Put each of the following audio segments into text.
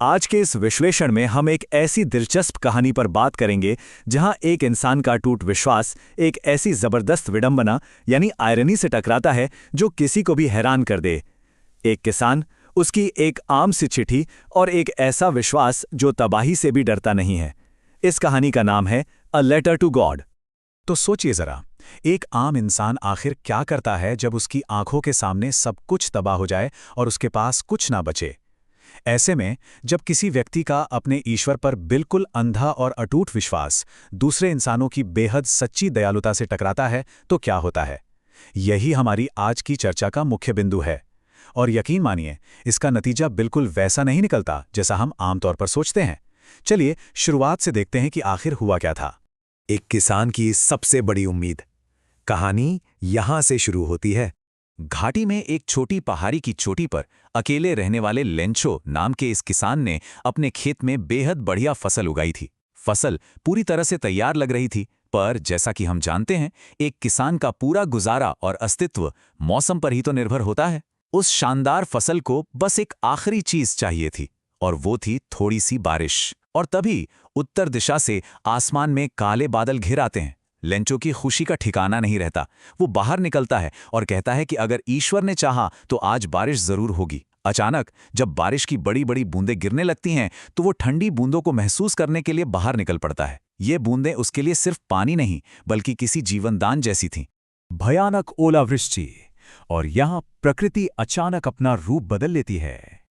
आज के इस विश्लेषण में हम एक ऐसी दिलचस्प कहानी पर बात करेंगे जहां एक इंसान का अटूट विश्वास एक ऐसी जबरदस्त विडंबना यानी आयरनी से टकराता है जो किसी को भी हैरान कर दे। एक किसान, उसकी एक आम सी चिट्ठी और एक ऐसा विश्वास जो तबाही से भी डरता नहीं है। इस कहानी का नाम है अ लेटर टू गॉड। तो सोचिए जरा, एक आम इंसान आखिर क्या करता है जब उसकी आंखों के सामने सब कुछ तबाह हो जाए और उसके पास कुछ ना बचे। ऐसे में जब किसी व्यक्ति का अपने ईश्वर पर बिल्कुल अंधा और अटूट विश्वास दूसरे इंसानों की बेहद सच्ची दयालुता से टकराता है तो क्या होता है, यही हमारी आज की चर्चा का मुख्य बिंदु है। और यकीन मानिए, इसका नतीजा बिल्कुल वैसा नहीं निकलता जैसा हम आमतौर पर सोचते हैं। चलिए शुरुआत से देखते हैं कि आखिर हुआ क्या था। एक किसान की सबसे बड़ी उम्मीद। कहानी यहां से शुरू होती है। घाटी में एक छोटी पहाड़ी की चोटी पर अकेले रहने वाले लेंचो नाम के इस किसान ने अपने खेत में बेहद बढ़िया फसल उगाई थी। फसल पूरी तरह से तैयार लग रही थी, पर जैसा कि हम जानते हैं, एक किसान का पूरा गुजारा और अस्तित्व मौसम पर ही तो निर्भर होता है। उस शानदार फसल को बस एक आखिरी चीज चाहिए थी, और वो थी थोड़ी सी बारिश। और तभी उत्तर दिशा से आसमान में काले बादल घिर आते हैं। लेंचो की खुशी का ठिकाना नहीं रहता। वो बाहर निकलता है और कहता है कि अगर ईश्वर ने चाहा तो आज बारिश जरूर होगी। अचानक जब बारिश की बड़ी बड़ी बूंदें गिरने लगती हैं तो वो ठंडी बूंदों को महसूस करने के लिए बाहर निकल पड़ता है। ये बूंदें उसके लिए सिर्फ पानी नहीं बल्कि किसी जीवनदान जैसी थीं। भयानक ओलावृष्टि, और यहाँ प्रकृति अचानक अपना रूप बदल लेती है।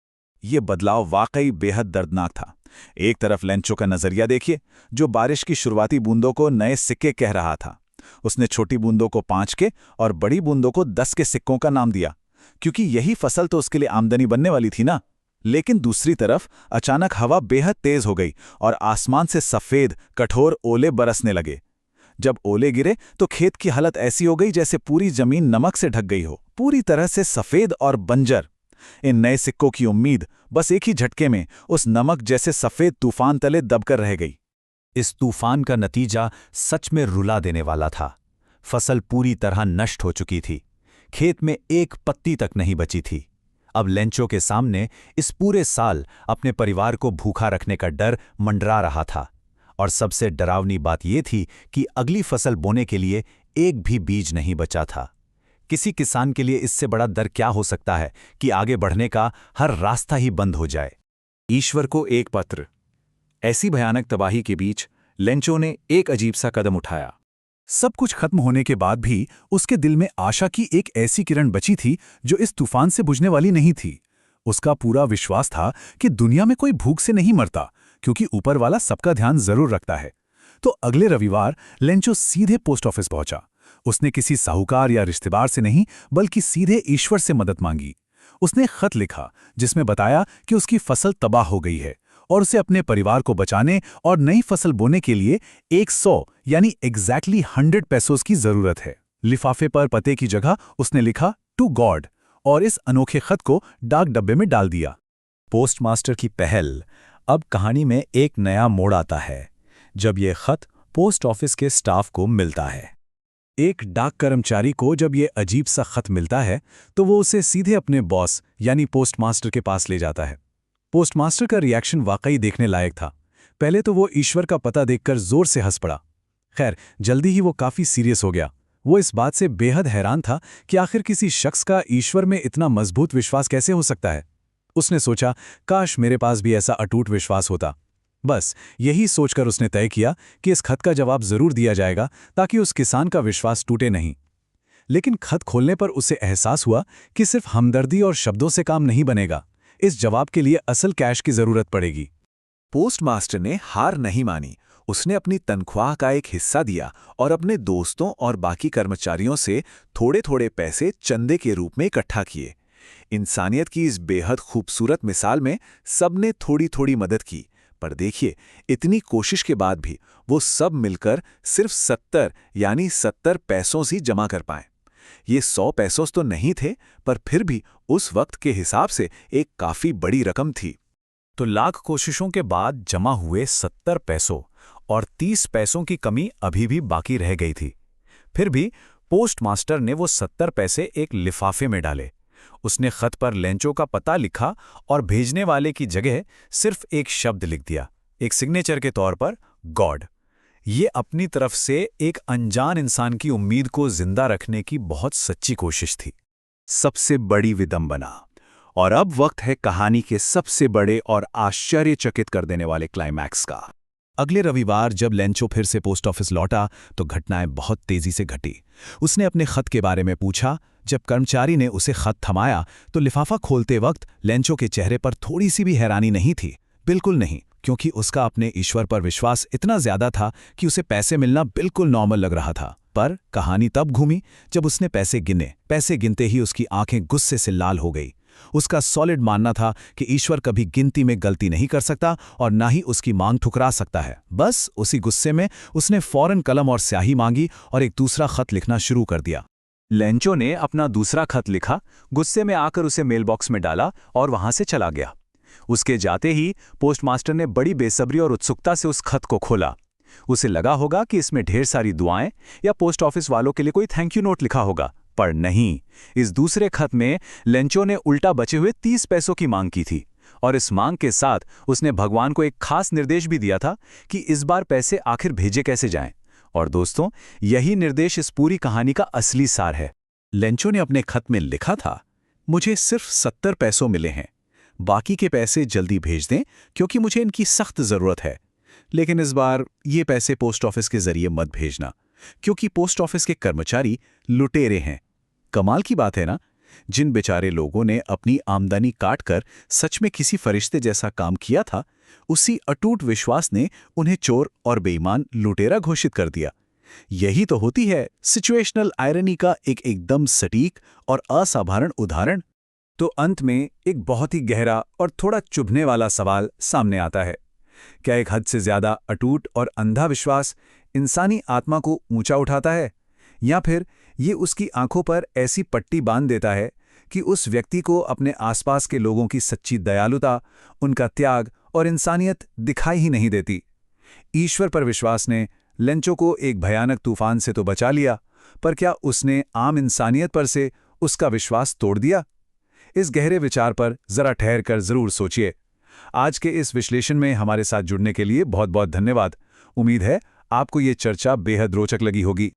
ये बदलाव वाकई बेहद दर्दनाक था। एक तरफ लेंचो का नजरिया देखिए, जो बारिश की शुरुआती बूंदों को नए सिक्के कह रहा था। उसने छोटी बूंदों को 5 के और बड़ी बूंदों को 10 के सिक्कों का नाम दिया, क्योंकि यही फसल तो उसके लिए आमदनी बनने वाली थी ना। लेकिन दूसरी तरफ अचानक हवा बेहद तेज हो गई और आसमान से सफेद कठोर ओले बरसने लगे। जब ओले गिरे तो खेत की हालत ऐसी हो गई जैसे पूरी जमीन नमक से ढक गई हो, पूरी तरह से सफेद और बंजर। इन नए सिक्कों की उम्मीद बस एक ही झटके में उस नमक जैसे सफेद तूफान तले दबकर रह गई। इस तूफान का नतीजा सच में रुला देने वाला था। फसल पूरी तरह नष्ट हो चुकी थी। खेत में एक पत्ती तक नहीं बची थी। अब लेंचो के सामने इस पूरे साल अपने परिवार को भूखा रखने का डर मंडरा रहा था। और सबसे डरावनी बात यह थी कि अगली फसल बोने के लिए एक भी बीज नहीं बचा था। किसी किसान के लिए इससे बड़ा डर क्या हो सकता है कि आगे बढ़ने का हर रास्ता ही बंद हो जाए। ईश्वर को एक पत्र। ऐसी भयानक तबाही के बीच लेंचो ने एक अजीब सा कदम उठाया। सब कुछ खत्म होने के बाद भी उसके दिल में आशा की एक ऐसी किरण बची थी जो इस तूफान से बुझने वाली नहीं थी। उसका पूरा विश्वास था कि दुनिया में कोई भूख से नहीं मरता, क्योंकि ऊपर वाला सबका ध्यान जरूर रखता है। तो अगले रविवार लेंचो सीधे पोस्ट ऑफिस पहुंचा। उसने किसी साहूकार या रिश्तेदार से नहीं बल्कि सीधे ईश्वर से मदद मांगी। उसने खत लिखा जिसमें बताया कि उसकी फसल तबाह हो गई है और उसे अपने परिवार को बचाने और नई फसल बोने के लिए 100 यानी एग्जैक्टली 100 पैसों की जरूरत है। लिफाफे पर पते की जगह उसने लिखा टू गॉड और इस अनोखे खत को डाक डब्बे में डाल दिया। पोस्टमास्टर की पहल। अब कहानी में एक नया मोड़ आता है जब यह खत पोस्ट ऑफिस के स्टाफ को मिलता है। एक डाक कर्मचारी को जब यह अजीब सा खत मिलता है तो वो उसे सीधे अपने बॉस यानी पोस्टमास्टर के पास ले जाता है। पोस्टमास्टर का रिएक्शन वाकई देखने लायक था। पहले तो वो ईश्वर का पता देखकर जोर से हंस पड़ा। खैर, जल्दी ही वो काफी सीरियस हो गया। वो इस बात से बेहद हैरान था कि आखिर किसी शख्स का ईश्वर में इतना मजबूत विश्वास कैसे हो सकता है। उसने सोचा, काश मेरे पास भी ऐसा अटूट विश्वास होता। बस यही सोचकर उसने तय किया कि इस खत का जवाब जरूर दिया जाएगा ताकि उस किसान का विश्वास टूटे नहीं। लेकिन खत खोलने पर उसे एहसास हुआ कि सिर्फ हमदर्दी और शब्दों से काम नहीं बनेगा। इस जवाब के लिए असल कैश की जरूरत पड़ेगी। पोस्टमास्टर ने हार नहीं मानी। उसने अपनी तनख्वाह का एक हिस्सा दिया और अपने दोस्तों और बाकी कर्मचारियों से थोड़े थोड़े पैसे चंदे के रूप में इकट्ठा किए। इंसानियत की इस बेहद खूबसूरत मिसाल में सबने थोड़ी थोड़ी मदद की। पर देखिए, इतनी कोशिश के बाद भी वो सब मिलकर सिर्फ 70 यानी 70 पैसों ही जमा कर पाए। ये 100 पैसों तो नहीं थे, पर फिर भी उस वक्त के हिसाब से एक काफी बड़ी रकम थी। तो लाख कोशिशों के बाद जमा हुए 70 पैसों और 30 पैसों की कमी अभी भी बाकी रह गई थी। फिर भी पोस्टमास्टर ने वो 70 पैसे एक लिफाफे में डाले। उसने खत पर लेंचो का पता लिखा और भेजने वाले की जगह सिर्फ एक शब्द लिख दिया, एक सिग्नेचर के तौर पर गॉड। ये अपनी तरफ से एक अनजान इंसान की उम्मीद को जिंदा रखने की बहुत सच्ची कोशिश थी। सबसे बड़ी विडंबना। और अब वक्त है कहानी के सबसे बड़े और आश्चर्यचकित कर देने वाले क्लाइमैक्स का। अगले रविवार जब लेंचो फिर से पोस्ट ऑफिस लौटा तो घटनाएं बहुत तेजी से घटी। उसने अपने खत के बारे में पूछा। जब कर्मचारी ने उसे खत थमाया तो लिफाफा खोलते वक्त लेंचो के चेहरे पर थोड़ी सी भी हैरानी नहीं थी, बिल्कुल नहीं, क्योंकि उसका अपने ईश्वर पर विश्वास इतना ज्यादा था कि उसे पैसे मिलना बिल्कुल नॉर्मल लग रहा था। पर कहानी तब घूमी जब उसने पैसे गिने। पैसे गिनते ही उसकी आंखें गुस्से से लाल हो गई। उसका सॉलिड मानना था कि ईश्वर कभी गिनती में गलती नहीं कर सकता और ना ही उसकी मांग ठुकरा सकता है। बस उसी गुस्से में उसने फौरन कलम और स्याही मांगी और एक दूसरा खत लिखना शुरू कर दिया। लेंचो ने अपना दूसरा खत लिखा, गुस्से में आकर उसे मेलबॉक्स में डाला और वहां से चला गया। उसके जाते ही पोस्टमास्टर ने बड़ी बेसब्री और उत्सुकता से उस खत को खोला। उसे लगा होगा कि इसमें ढेर सारी दुआएं या पोस्ट ऑफिस वालों के लिए कोई थैंक यू नोट लिखा होगा, पर नहीं। इस दूसरे खत में लेंचो ने उल्टा बचे हुए 30 पैसों की मांग की थी और इस मांग के साथ उसने भगवान को एक खास निर्देश भी दिया था कि इस बार पैसे आखिर भेजे कैसे जाएं। और दोस्तों, यही निर्देश इस पूरी कहानी का असली सार है। लेंचो ने अपने खत में लिखा था, मुझे सिर्फ 70 पैसों मिले हैं, बाकी के पैसे जल्दी भेज दें क्योंकि मुझे इनकी सख्त जरूरत है। लेकिन इस बार ये पैसे पोस्ट ऑफिस के जरिए मत भेजना क्योंकि पोस्ट ऑफिस के कर्मचारी लुटेरे हैं। कमाल की बात है ना, जिन बेचारे लोगों ने अपनी आमदनी काटकर सच में किसी फरिश्ते जैसा काम किया था, उसी अटूट विश्वास ने उन्हें चोर और बेईमान लुटेरा घोषित कर दिया। यही तो होती है सिचुएशनल आयरनी का एक एकदम सटीक और असाधारण उदाहरण। तो अंत में एक बहुत ही गहरा और थोड़ा चुभने वाला सवाल सामने आता है। क्या एक हद से ज्यादा अटूट और अंधा विश्वास इंसानी आत्मा को ऊंचा उठाता है, या फिर ये उसकी आंखों पर ऐसी पट्टी बांध देता है कि उस व्यक्ति को अपने आसपास के लोगों की सच्ची दयालुता, उनका त्याग और इंसानियत दिखाई ही नहीं देती? ईश्वर पर विश्वास ने लेंचो को एक भयानक तूफान से तो बचा लिया, पर क्या उसने आम इंसानियत पर से उसका विश्वास तोड़ दिया? इस गहरे विचार पर जरा ठहर कर जरूर सोचिए। आज के इस विश्लेषण में हमारे साथ जुड़ने के लिए बहुत बहुत धन्यवाद। उम्मीद है आपको ये चर्चा बेहद रोचक लगी होगी।